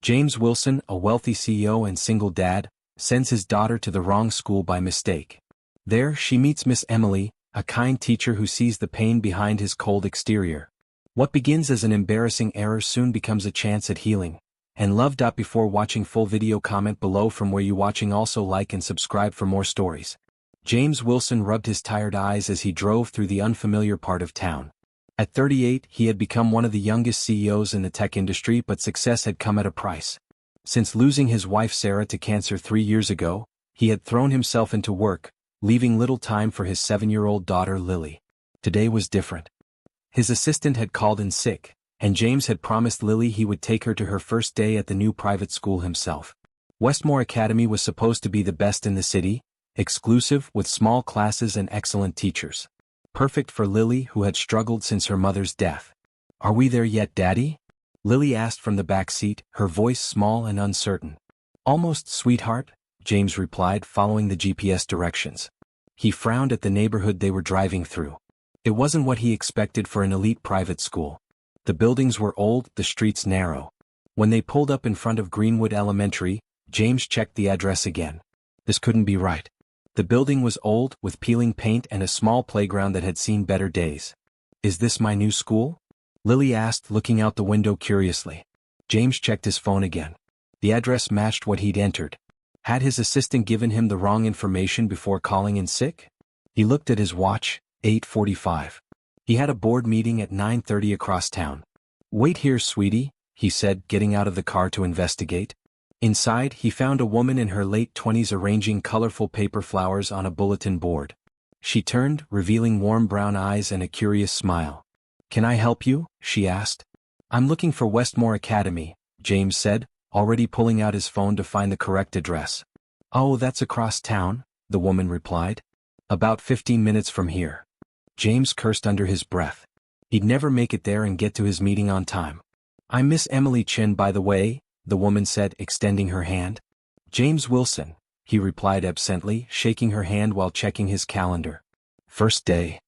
James Wilson, a wealthy CEO and single dad, sends his daughter to the wrong school by mistake. There, she meets Miss Emily, a kind teacher who sees the pain behind his cold exterior. What begins as an embarrassing error soon becomes a chance at healing. And love. Before watching full video, comment below from where you watching. Also like and subscribe for more stories. James Wilson rubbed his tired eyes as he drove through the unfamiliar part of town. At 38, he had become one of the youngest CEOs in the tech industry, but success had come at a price. Since losing his wife Sarah to cancer 3 years ago, he had thrown himself into work, leaving little time for his 7-year-old daughter Lily. Today was different. His assistant had called in sick, and James had promised Lily he would take her to her first day at the new private school himself. Westmore Academy was supposed to be the best in the city, exclusive with small classes and excellent teachers. Perfect for Lily, who had struggled since her mother's death. "Are we there yet, Daddy?" Lily asked from the back seat, her voice small and uncertain. "Almost, sweetheart," James replied, following the GPS directions. He frowned at the neighborhood they were driving through. It wasn't what he expected for an elite private school. The buildings were old, the streets narrow. When they pulled up in front of Greenwood Elementary, James checked the address again. This couldn't be right. The building was old, with peeling paint and a small playground that had seen better days. "Is this my new school?" Lily asked, looking out the window curiously. James checked his phone again. The address matched what he'd entered. Had his assistant given him the wrong information before calling in sick? He looked at his watch, 8:45. He had a board meeting at 9:30 across town. "Wait here, sweetie," he said, getting out of the car to investigate. Inside, he found a woman in her late 20s arranging colorful paper flowers on a bulletin board. She turned, revealing warm brown eyes and a curious smile. "Can I help you?" she asked. "I'm looking for Westmore Academy," James said, already pulling out his phone to find the correct address. "Oh, that's across town," the woman replied. "About 15 minutes from here." James cursed under his breath. He'd never make it there and get to his meeting on time. "I'm Miss Emily Chin, by the way," the woman said, extending her hand. "James Wilson," he replied absently, shaking her hand while checking his calendar. "First day?"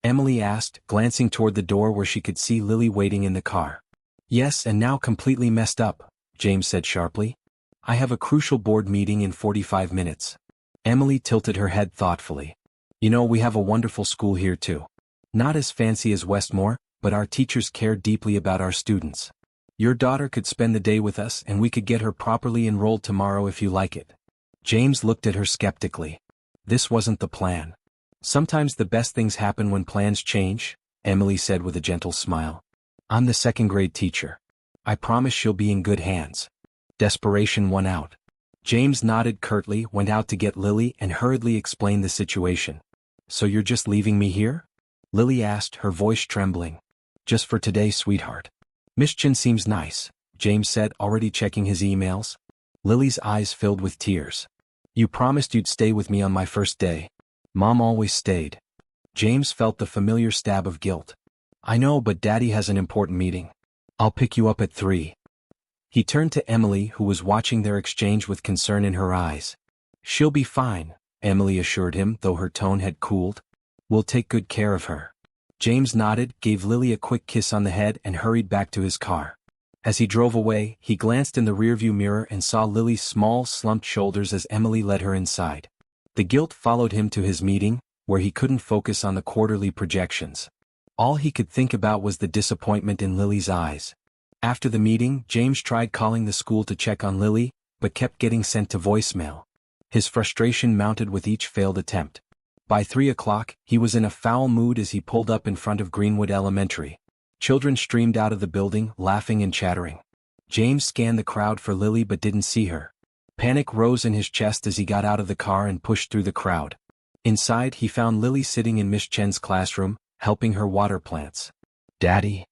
Emily asked, glancing toward the door where she could see Lily waiting in the car. "Yes, and now completely messed up," James said sharply. "I have a crucial board meeting in 45 minutes. Emily tilted her head thoughtfully. "You know, we have a wonderful school here too. Not as fancy as Westmore, but our teachers care deeply about our students. Your daughter could spend the day with us and we could get her properly enrolled tomorrow if you like it." James looked at her skeptically. This wasn't the plan. "Sometimes the best things happen when plans change," Emily said with a gentle smile. "I'm the second-grade teacher. I promise she'll be in good hands." Desperation won out. James nodded curtly, went out to get Lily, and hurriedly explained the situation. "So you're just leaving me here?" Lily asked, her voice trembling. "Just for today, sweetheart." "Miss Chin seems nice," James said, already checking his emails. Lily's eyes filled with tears. "You promised you'd stay with me on my first day." "Mom always stayed." James felt the familiar stab of guilt. "I know, but Daddy has an important meeting. I'll pick you up at 3. He turned to Emily, who was watching their exchange with concern in her eyes. "She'll be fine," Emily assured him, though her tone had cooled. "We'll take good care of her." James nodded, gave Lily a quick kiss on the head and hurried back to his car. As he drove away, he glanced in the rearview mirror and saw Lily's small, slumped shoulders as Emily led her inside. The guilt followed him to his meeting, where he couldn't focus on the quarterly projections. All he could think about was the disappointment in Lily's eyes. After the meeting, James tried calling the school to check on Lily, but kept getting sent to voicemail. His frustration mounted with each failed attempt. By 3 o'clock, he was in a foul mood as he pulled up in front of Greenwood Elementary. Children streamed out of the building, laughing and chattering. James scanned the crowd for Lily but didn't see her. Panic rose in his chest as he got out of the car and pushed through the crowd. Inside, he found Lily sitting in Miss Chen's classroom, helping her water plants. "Daddy?"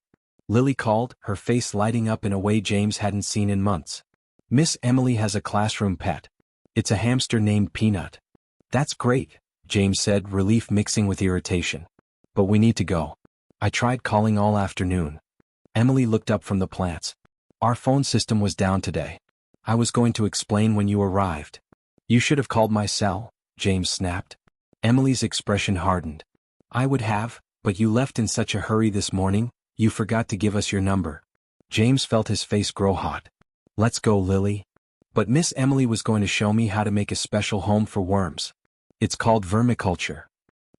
Lily called, her face lighting up in a way James hadn't seen in months. "Miss Emily has a classroom pet. It's a hamster named Peanut." "That's great," James said, relief mixing with irritation. "But we need to go. I tried calling all afternoon." Emily looked up from the plants. "Our phone system was down today. I was going to explain when you arrived." "You should have called my cell," James snapped. Emily's expression hardened. "I would have, but you left in such a hurry this morning, you forgot to give us your number." James felt his face grow hot. Let's go, Lily. But Miss Emily was going to show me how to make a special home for worms. It's called vermiculture.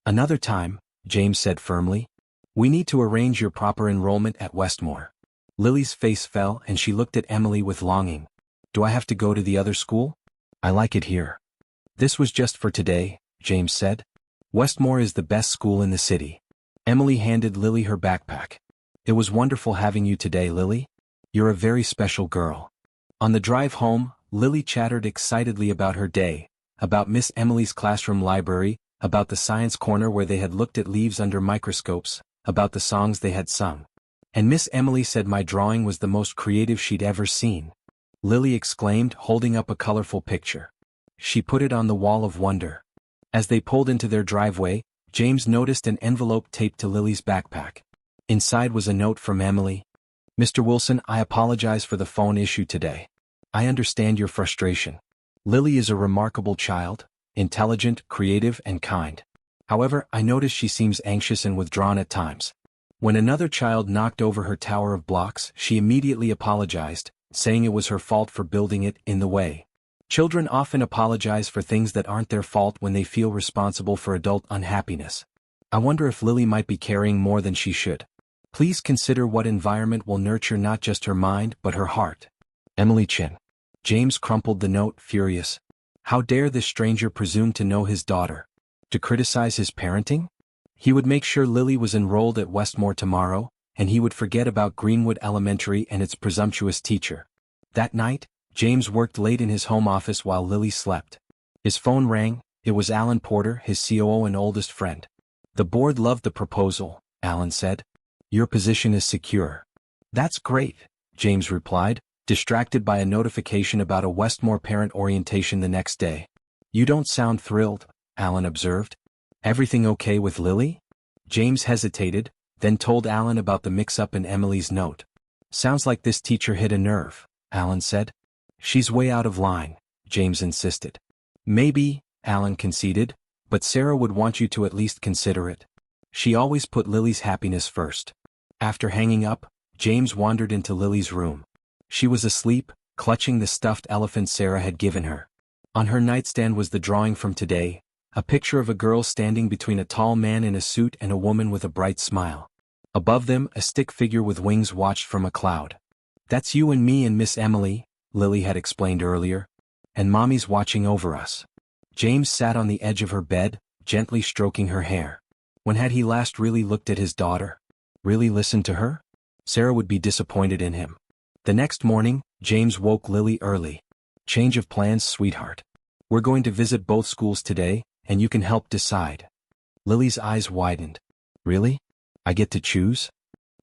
Another time, James said firmly. We need to arrange your proper enrollment at Westmore. Lily's face fell and she looked at Emily with longing. Do I have to go to the other school? I like it here. This was just for today, James said. Westmore is the best school in the city. Emily handed Lily her backpack. It was wonderful having you today, Lily. You're a very special girl. On the drive home, Lily chattered excitedly about her day, about Miss Emily's classroom library, about the science corner where they had looked at leaves under microscopes, about the songs they had sung. And Miss Emily said my drawing was the most creative she'd ever seen. Lily exclaimed, holding up a colorful picture. She put it on the wall of wonder. As they pulled into their driveway, James noticed an envelope taped to Lily's backpack. Inside was a note from Emily. Mr. Wilson, I apologize for the phone issue today. I understand your frustration. Lily is a remarkable child, intelligent, creative, and kind. However, I notice she seems anxious and withdrawn at times. When another child knocked over her tower of blocks, she immediately apologized, saying it was her fault for building it in the way. Children often apologize for things that aren't their fault when they feel responsible for adult unhappiness. I wonder if Lily might be carrying more than she should. Please consider what environment will nurture not just her mind but her heart. Emily Chin. James crumpled the note, furious. How dare this stranger presume to know his daughter? To criticize his parenting? He would make sure Lily was enrolled at Westmore tomorrow, and he would forget about Greenwood Elementary and its presumptuous teacher. That night, James worked late in his home office while Lily slept. His phone rang. It was Alan Porter, his COO and oldest friend. The board loved the proposal, Alan said. Your position is secure. That's great, James replied, distracted by a notification about a Westmore parent orientation the next day. You don't sound thrilled, Alan observed. Everything okay with Lily? James hesitated, then told Alan about the mix-up in Emily's note. Sounds like this teacher hit a nerve, Alan said. She's way out of line, James insisted. Maybe, Alan conceded, but Sarah would want you to at least consider it. She always put Lily's happiness first. After hanging up, James wandered into Lily's room. She was asleep, clutching the stuffed elephant Sarah had given her. On her nightstand was the drawing from today, a picture of a girl standing between a tall man in a suit and a woman with a bright smile. Above them, a stick figure with wings watched from a cloud. That's you and me and Miss Emily, Lily had explained earlier. And Mommy's watching over us. James sat on the edge of her bed, gently stroking her hair. When had he last really looked at his daughter? Really listened to her? Sarah would be disappointed in him. The next morning, James woke Lily early. Change of plans, sweetheart. We're going to visit both schools today, and you can help decide. Lily's eyes widened. Really? I get to choose?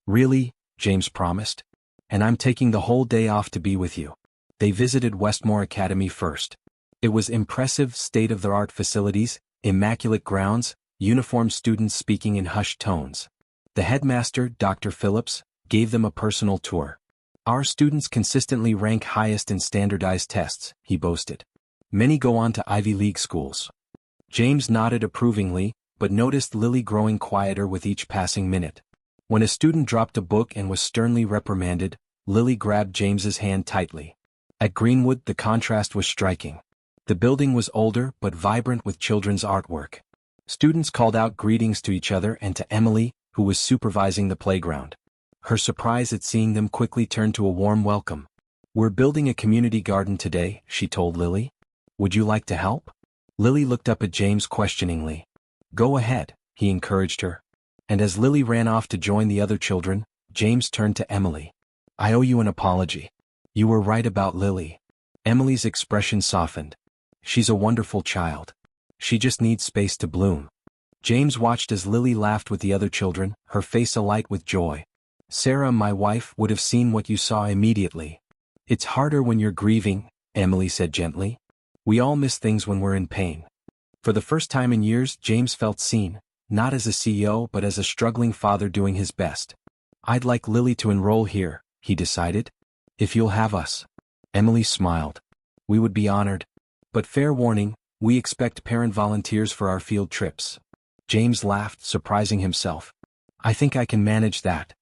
Really, James promised. And I'm taking the whole day off to be with you. They visited Westmore Academy first. It was impressive state-of-the-art facilities, immaculate grounds, uniformed students speaking in hushed tones. The headmaster, Dr. Phillips, gave them a personal tour. Our students consistently rank highest in standardized tests, he boasted. Many go on to Ivy League schools. James nodded approvingly, but noticed Lily growing quieter with each passing minute. When a student dropped a book and was sternly reprimanded, Lily grabbed James's hand tightly. At Greenwood, the contrast was striking. The building was older but vibrant with children's artwork. Students called out greetings to each other and to Emily, who was supervising the playground. Her surprise at seeing them quickly turned to a warm welcome. We're building a community garden today, she told Lily. Would you like to help? Lily looked up at James questioningly. Go ahead, he encouraged her. And as Lily ran off to join the other children, James turned to Emily. I owe you an apology. You were right about Lily. Emily's expression softened. She's a wonderful child. She just needs space to bloom. James watched as Lily laughed with the other children, her face alight with joy. Sarah, my wife, would have seen what you saw immediately. It's harder when you're grieving, Emily said gently. We all miss things when we're in pain. For the first time in years, James felt seen, not as a CEO but as a struggling father doing his best. I'd like Lily to enroll here, he decided. If you'll have us. Emily smiled. We would be honored. But fair warning, we expect parent volunteers for our field trips. James laughed, surprising himself. I think I can manage that.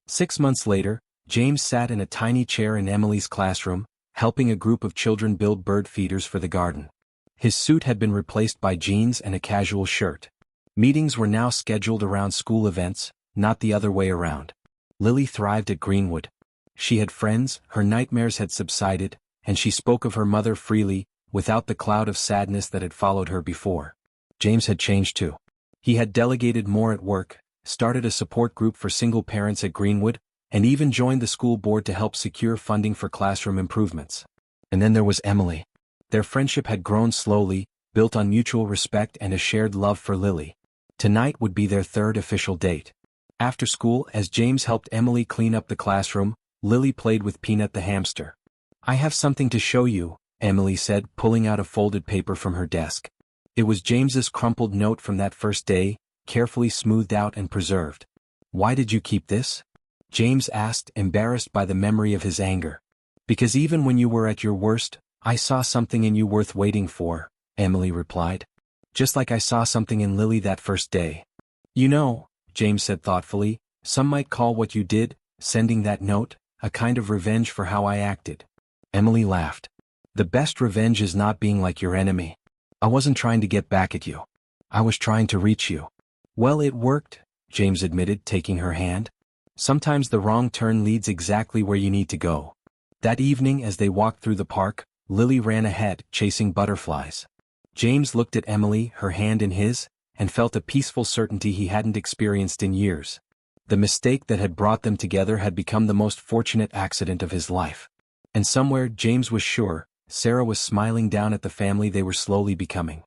6 months later, James sat in a tiny chair in Emily's classroom, helping a group of children build bird feeders for the garden. His suit had been replaced by jeans and a casual shirt. Meetings were now scheduled around school events, not the other way around. Lily thrived at Greenwood. She had friends, her nightmares had subsided, and she spoke of her mother freely, without the cloud of sadness that had followed her before. James had changed too. He had delegated more at work, started a support group for single parents at Greenwood, and even joined the school board to help secure funding for classroom improvements. And then there was Emily. Their friendship had grown slowly, built on mutual respect and a shared love for Lily. Tonight would be their third official date. After school, as James helped Emily clean up the classroom, Lily played with Peanut the hamster. "I have something to show you," Emily said, pulling out a folded paper from her desk. It was James's crumpled note from that first day, carefully smoothed out and preserved. "Why did you keep this?" James asked, embarrassed by the memory of his anger. "Because even when you were at your worst, I saw something in you worth waiting for," Emily replied. "Just like I saw something in Lily that first day." "You know," James said thoughtfully, "some might call what you did, sending that note, a kind of revenge for how I acted." Emily laughed. "The best revenge is not being like your enemy. I wasn't trying to get back at you. I was trying to reach you." "Well, it worked," James admitted, taking her hand. "Sometimes the wrong turn leads exactly where you need to go." That evening as they walked through the park, Lily ran ahead, chasing butterflies. James looked at Emily, her hand in his, and felt a peaceful certainty he hadn't experienced in years. The mistake that had brought them together had become the most fortunate accident of his life. And somewhere, James was sure, Sarah was smiling down at the family they were slowly becoming.